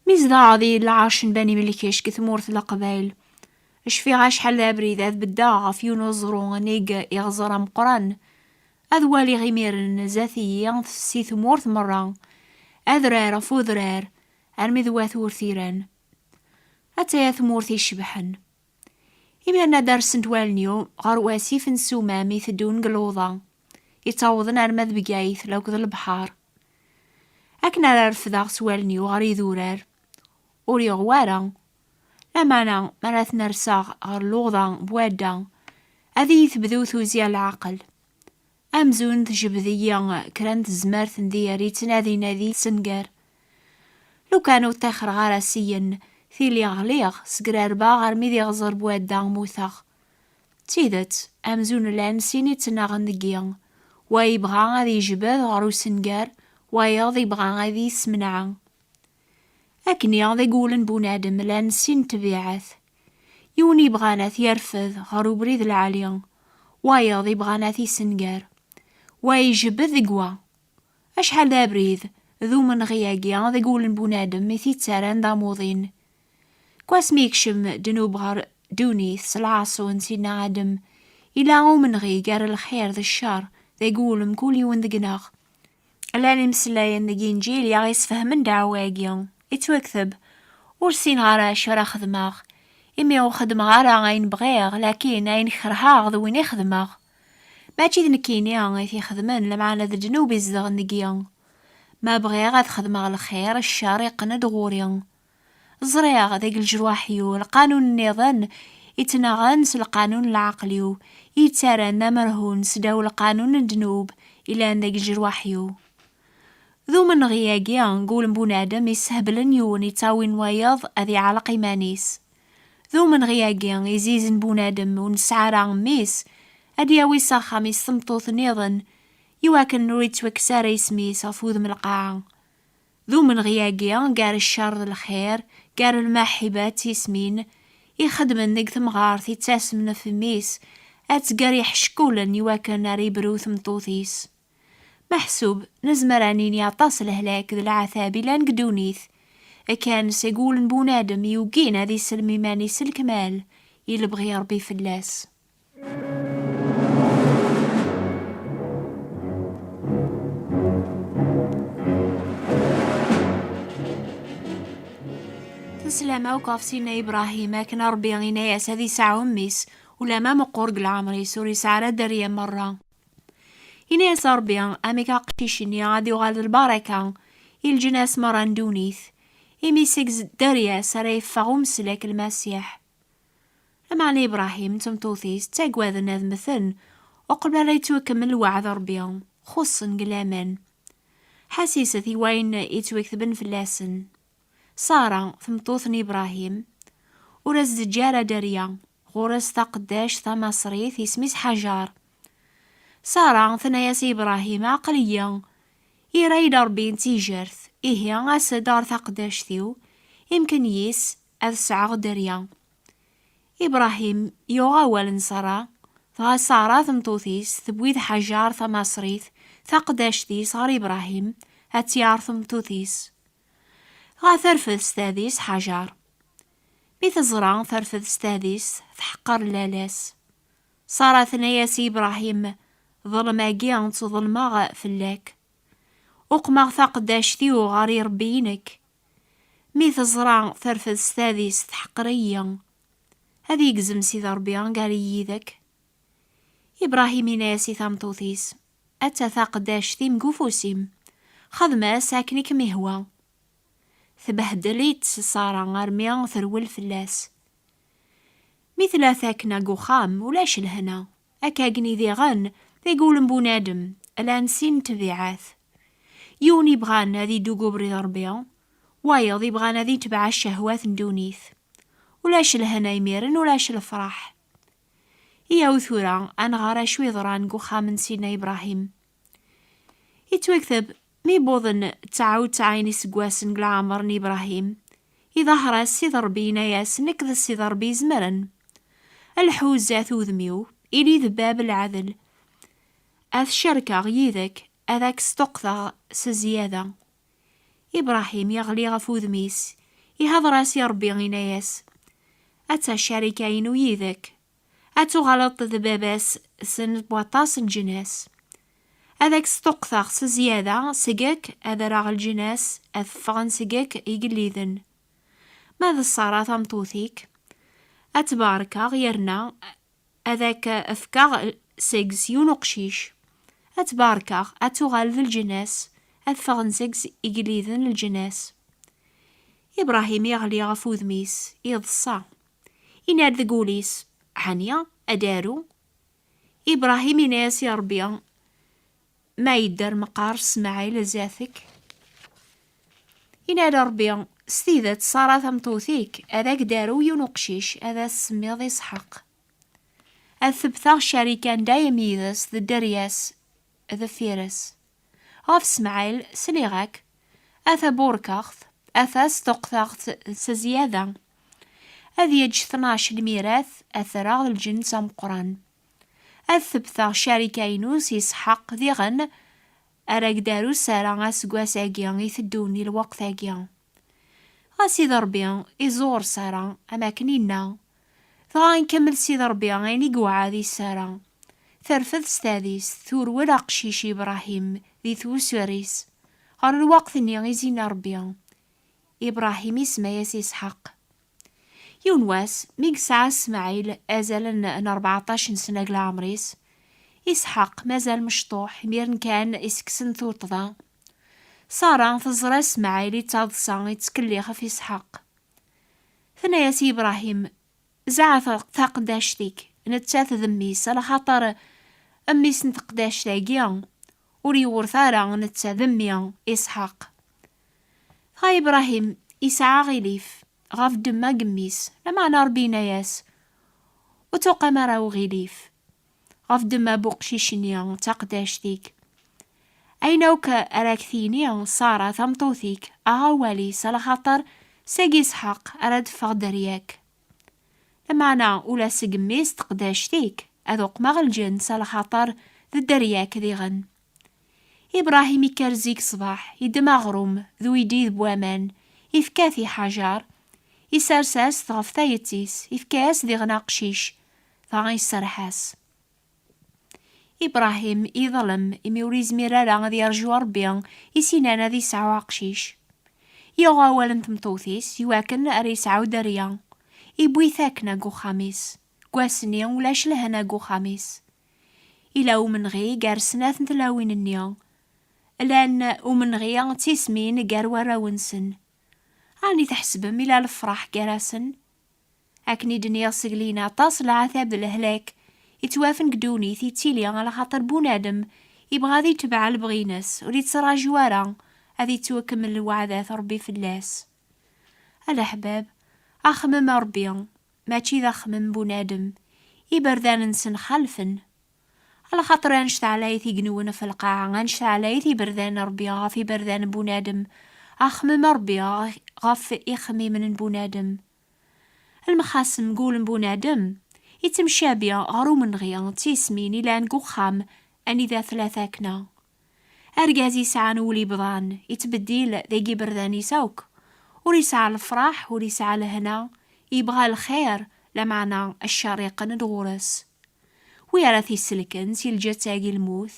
ميزدا ذي العرش بني ملكيش كثمورث القبايل. اش في غاش حل ابريد اذ بدا غف ينوزرو نيق يغزر مقرن. اذ والي غيمير زاثي ينث ثمورث مرة. اذرار فوذرار ارمي ذوات ورثيران. اتا ثمورث يشبحن. إما أنا درسنت والنيو غار واسيف نسوما ميثدون قلوضا. يتعوضن ارمذ بقايث لو كذا البحار. أكنا رفضاغ سوالنيو غار يذورار. أوريغ وارا. لما مرات نرساغ غار لوضا بوادا. أذي يثبذو ثوزيا العقل. أمزون تجبذيا كرانت زمارث ندياري تنادي نادي سنقار. لو كانوا تاخر غارسيا ثيلي غليغ سقرار باغر ميدي غزر بوادا موثاغ. تيدت أمزون لان سيني تناغن دقيا. ويبغى غادي يجبد غارو سنقار وياض يبغى غادي يسمنعا. أكني غادي يقولن بونادم لان سين تبيعث. يوني بغاناث يرفض غارو بريد العالية وياض يبغاناث يسنقار ويجبد قوا. أشحال دا بريد ذو من غياقيا غادي يقولن بونادم ميثي تساران دا موضين. كواس ميكشم دنوب غار دونيث سلعصو نسينا عدم إلا غو من غي قار الخير ذا الشر ذا يقول مكول يون ذقناغ. الاني مسلاين ذا جينجيل يا غيس فهمن دعواقيا يتوكثب ورسين غارا شرا خدماغ. إمي او خدم غارا غاين بغيغ لكن غاين خرهاغ ذا وين يخدماغ. ما تشيد نكينيا غايث يخدمن لمعنا ذا جنوب يزدغ نقيا. ما بغيغ غاد خدماغ الخير الشر يقند غوريا. زريغ ذاك الجرواحيو القانون النظام يتناغنس القانون العقليو يتسارن مرهون سداو القانون الجنوب إلى ذاك الجرواحيو. ذو من غياقيا نقول بونادم يسهبلن يون يتاوين وياض أذي على قيمانيس. ذو من غياقيا يزيزن بونادم ونسعارا ميس أدي ياوي صاخا ميس سمطوث نيضن يواكن نريد وكسار يسميس أفوذ من القاعة. ذو من غياقيا قار الشر الخير قار الماحبات يسمين يخدمن ذيك ثمغارث يتساسمن في ميس أتقار يحشكولا يواكن ناري بروث مطوثيس. محسوب نزمرانين يعطاس الهلاك ذي العثابي لان قدونيث. كان سيقول بونادم يوقين هذي سلمي مانيس الكمال يلبغي ربي فلاس. تسلم وقف سينا إبراهيم كان ربي غيناياس هذي ساعة أميس ولا ما مقورق العمري سوري ساعة دريا مرة. إناياس ربي أميكا قشيشني غادي وغاد البركة الجناس مرة ندونيث إمي سيكز دريا سرايف فغوم سلاك المسيح. لما عن إبراهيم تمتوثيس تاقواذ ناذ مثل وقبل لا يتوكمل الوعد ربي خصن قلامان حسيستي وين يتوكثبن في اللاسن. سارة ثمطوثني إبراهيم ورز جارة دريا غورز تقداش ثمصريث يسميس حجار. سارة ثناياس إبراهيم عقليا يرايد ربي تيجرث إيه غاس دار تقداش ثيو يمكن يس أذ سعغ دريا. إبراهيم يغاول سارة ثا سارة ثمطوثيس ثبويد حجار ثمصريث ثقداش ثي صار إبراهيم هاتيار ثمطوثيس. ثرفذ ستاديس حجار بيتزرع ثرفذ ستاديس تحقر لالاس. صار ثناياس إبراهيم ظلماقيا ظلماغ فلاك وقماغ ثقداش ثيو غاري ربينك. تزرع ثرفذ ستاديس تحقريا هذي يقزم سيد ربيان قالي يذك. إبراهيم ناسي ثمطوثيس أتا ثقداش ثيم قفوسيم خدمة ساكنك مهوى ثبهدليت صارا غرميا ثرول فلاس. مثل ثاكنا قخام ولاش الهنا أكاقني ذي غن ذي قول بونادم الان سين تبعاث. يوني بغانا ذي دوقو بريد ربيا وايض يبغانا ذي تبع الشهوات ندونيث ولاش الهنا يميرن ولاش الفرح. إيا وثورا أنا غارا شوي ضران قخام سينا إبراهيم يتوكثب مي بوضن تعاود تعايني سقواسن قلعامرني إبراهيم يظهر السيد ربي ناياس نكذ السيد ربي زمرن الحوزات وذميو إلي ذباب العدل أذ شركة غيذك أذاك ستقطع سزيادة. إبراهيم يغلي غفو ذميس يهضر اسي ربي غيناياس: اتا الشريكين يذك، اتو غلط ذباباس سن بواطاس الجناس، هذاك ستقطع زيادة سقاك هذا راغ الجناس أثفغن سقاك يقليذن. ماذا الصارة ثمطوثيك؟ أتباركا غيرنا هذاك أفكاغ سيكس يونقشيش، أتباركا أتغال ذي الجناس أثفغن سيكس يقليذن الجناس. إبراهيم يغلي غفوذ ميس يضصا يناد ذقوليس: حانيا أدارو. إبراهيم يناس يا ربي ما يدار مقار اسماعيل زاثك. ينادى ربي: ستيدت صارا ثمطوثيك هذاك دارو ينقشيش هذا السميض يسحق. الثبثاغ شريكان دايم يدس ذا درياس ذا فيرس. غاف اسماعيل سليغاك أثا بوركاغث أثا ستقثاغث سزيادة. هذي يج 12 الميراث أثراغ الجنس مقران. الثبثاغ شريكينوس يسحق ذي غن أراك دارو سارا غاسقواس أجيان يثدوني الوقت أجيان. غاسي ضربيان يزور سارا أماكنينا فغا نكمل سي ضربيان غيني قوعا ذي سارا. ثرفذ ستاديس ثور ولا قشيش إبراهيم ذي ثور سوريس غار الوقت ني غيزين ربيان. إبراهيم يسمى يسحق. يونواس ميق ساعة اسماعيل أزال 14 سنة لعمريس. إسحاق مازال مشطوح ميرن كان إسكسن ثوطضا. سارة تزرى اسماعيل يتعضصا يتسكليخ في إسحاق. ثنايا سي إبراهيم زعف تقداشتيك نتساث ذميس على خاطر أميس نتقداش تاقيا وريور ثارا نتسا ذميا إسحاق. خا إبراهيم إسعى غيليف غاف دما قميس لما نربينا ياس وتوقع مراو غيليف غاف دما بوقشيشنيا تقداشتيك. أينوك أراكثينيا صارا ثمطوثيك أغاوالي سلا خاطر ساقي إسحاق أراد فغدرياك. لما أنا أولا سقميس تقداشتيك أذوق مغلجن سلا خاطر ذو درياك ذي غن. إبراهيم يكرزيك صباح يدمغروم ذو يديذ بوامان يفكاثي حجار يسارساس ثغف ثايتيس يفكاس ذي غناقشيش ثغي السرحاس. إبراهيم يظلم يميوريز ميرالا غادي يرجو ربي يسينانا ذي سعو عقشيش. يوغا والنت مطوثيس يواكن أريس عودريا يبوي ثاكنا قو خاميس قواسني ولاش لهنا قو خاميس. إلا ومن غي قار سناث نتلاوين النيا لأن ومن غي تيسمين قار ورا ونسن. راني تحسبم إلى الفرح قراسن أكني دنيا سقلينا تصل عذاب الهلاك يتوافن قدوني تيتيلي على خاطر بونادم يبغى ذي تبع البغينس ولي تصرا جوارا هذي توكمل الوعدات ربي في اللاس. الأحباب أخمم ربي ماشي ذا خمم بونادم يبردان نسن خلفن على خاطر انشت عليثي جنون في القاعة انشت عليثي بردان ربي غافي بردان بونادم أخمم ربي غاف إخمي من بونادم. المخاسم قول بونادم يتمشابيا غارو من غيان تيسمين إلا نقو خام أني ذا ثلاثاكنا. أرقازي سعان ولي بضان يتبديل ذي بردان يساوك وريسع الفرح وريسع الهنا يبغى الخير لمعنى الشريق ندغورس. ويرى ثي السلكن سيلجا تاقي الموث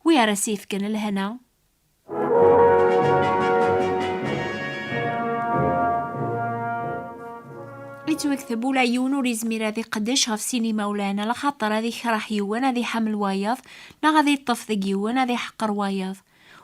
ويرى سيفكن الهنا. يتوكثب ولا يونو ريزمير هذي قداش غف سينما ولانا لخاطر هذي خراح يوان هذي حمل وايض نا غادي يطف ذي يوان هذي حقر وايض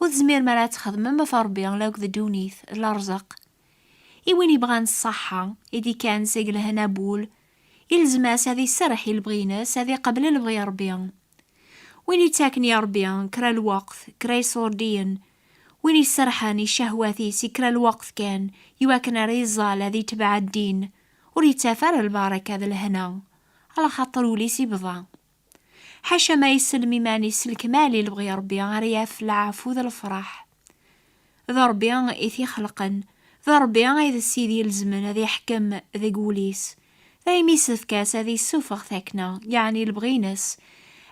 وزمير مرا تخدم ما فربيان لاوك ذا دونيث الارزق. إوين يبغان الصحة إذي كان سيقل هنا بول يلزماس هذي السرح يلبغيناس هذي قبل البغي ربيان. وين يتاكني يا ربيان كرا الوقت كرا يصوردين وين يسرحاني شهواتي سكرا الوقت كان يواكن ريزال هذي تبع الدين وريتافر البركة ذا الهنا على خاطر وليسي بضا. حاشا ما يسلمي ماني سلك مالي لبغي ربيان رياف العفو ذا الفرح. ذا ربيان إثي خلقن ذا ربيان إذا السيدي الزمن هذي يحكم ذا قوليس ذا يميسف كاس هذي السوفغ ثاكنا يعني البغينس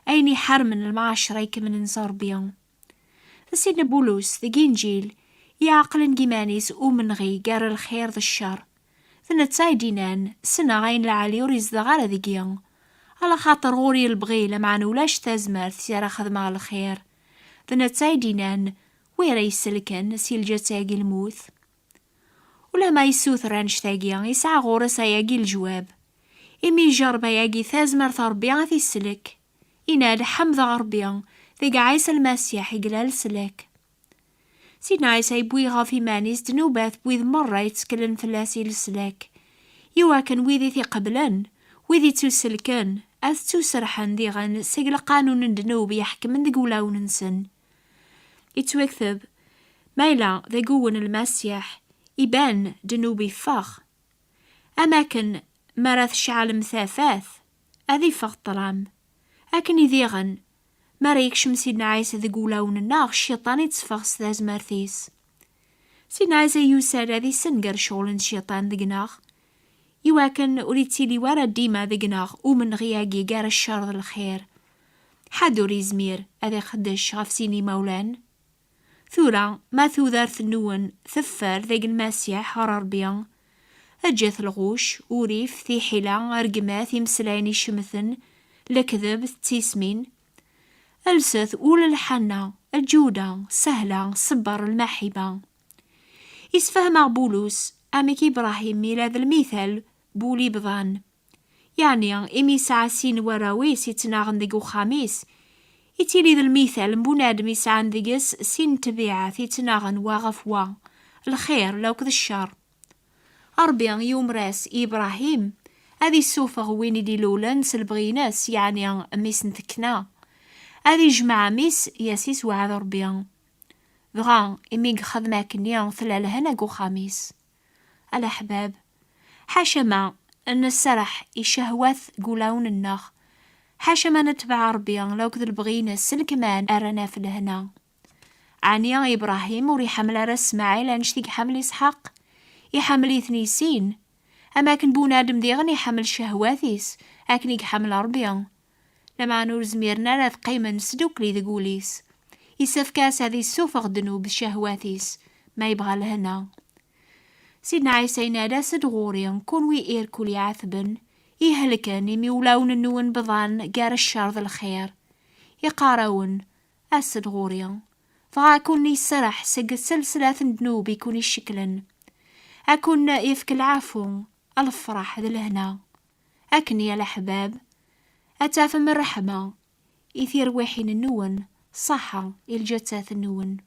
أيني حر من المعاشرة يكمن نزار بيان. سيدنا بولس ذا إنجيل يعقل جيمانيس ومن غي قار الخير ذا الشر. ثنا تايدينان سنة غاين العالي وريز ذا غالا ذيقيان، على خاطر غوري البغيلة مع نولاش تازمار ثيرا خدمة الخير. ثنا تايدينان ويرا يسلكن سي الجتاقي الموث. ولا ما يسوثران شتاقيا يسعى غورس ياقي الجواب. إمي جربا ياقي ثازمر ثربيا في السلك، ينال حمد غربيا ذيق عيسى المسيح يقلال سلك. سيدنا عيسى يبويغا في مانيس دنوبات بويذ مرة يتسكلن فلاسي السلاك، يواكن ويذي ثي قبلن ويذي توسلكن أث توسرحن ديغن سيقل قانون دنوب يحكم ذي قولاون نسن. يتوكثب مايلا ذي قوون المسيح يبان دنوبي فاخ، أماكن مرث شعال مثاثاث أذي فاغ الطلام. أكن يذيغن مريكشم سيدنا عيسى ذي قولاون الناغ الشيطان يتصفغ ثاز مارثيس. سيدنا عيسى يوسال ذي سنقر شغل الشيطان ذي قناغ، يواكن وريتيلي ورا ديما ذي قناغ ومن غياقي قار الشر ذي الخير. حدو ريزمير أذي خدش غف سيني مولان. ثورا ما ثوذارث النون ثفر ذي المسيح هراربيان، أجاث الغوش وريف ثي حلا أرقماث يمسلاني شمثن لكذب تيسمين. ألسث أول الحنة الجودة سهلة صبر المحبة. يسفهم بولوس أميك إبراهيم ميلاد المثال بولي بضان، يعني إمي سعسين وراويس يتناغن ديقو خاميس، يتيلي ذا المثال مبونادم يسعان ديقس سين تبيعة يتناغن واغفوا الخير لو كذا الشر. أربيان يوم راس إبراهيم هذي السوفة وين دي لولن سلبغيناس، يعني ميس نتكنا هذي جماعة ميس ياسيس وعاد ربيان. بغا إميق خدمة كنيا ثلال هنا قو خاميس. الأحباب حاشا ما أن السرح يشهوث قولاون النخ، حاشا ما نتبع ربيان لو كذا البغينا السلكمان أرانا في الهنا. عنيا إبراهيم وري حمل راس اسماعيل أنشتيق حمل إسحاق يحمل إثنيسين، أما كن بونادم ديغن يحمل شهواثيس أكن يحمل ربيان. لما نور زميرنا لا قيمة نسدوك لي ذقوليس يسفكاس هذي السوفغ دنوب شهواثيس ما يبغى لهنا. سيدنا عيسى ينادى سدغوريا كون ويئير كل يعثبن يهلكن يميولاون النون بضان قار الشر ذا الخير يقاراون أسدغوريا فغاكون يسرح سق سلسلة دنوب يكون يشكلن أكون يفك العفو الفرح ذا لهنا. أكن يا الأحباب أتافم الرحمة يثير وحين النون صحة الجتاث النون.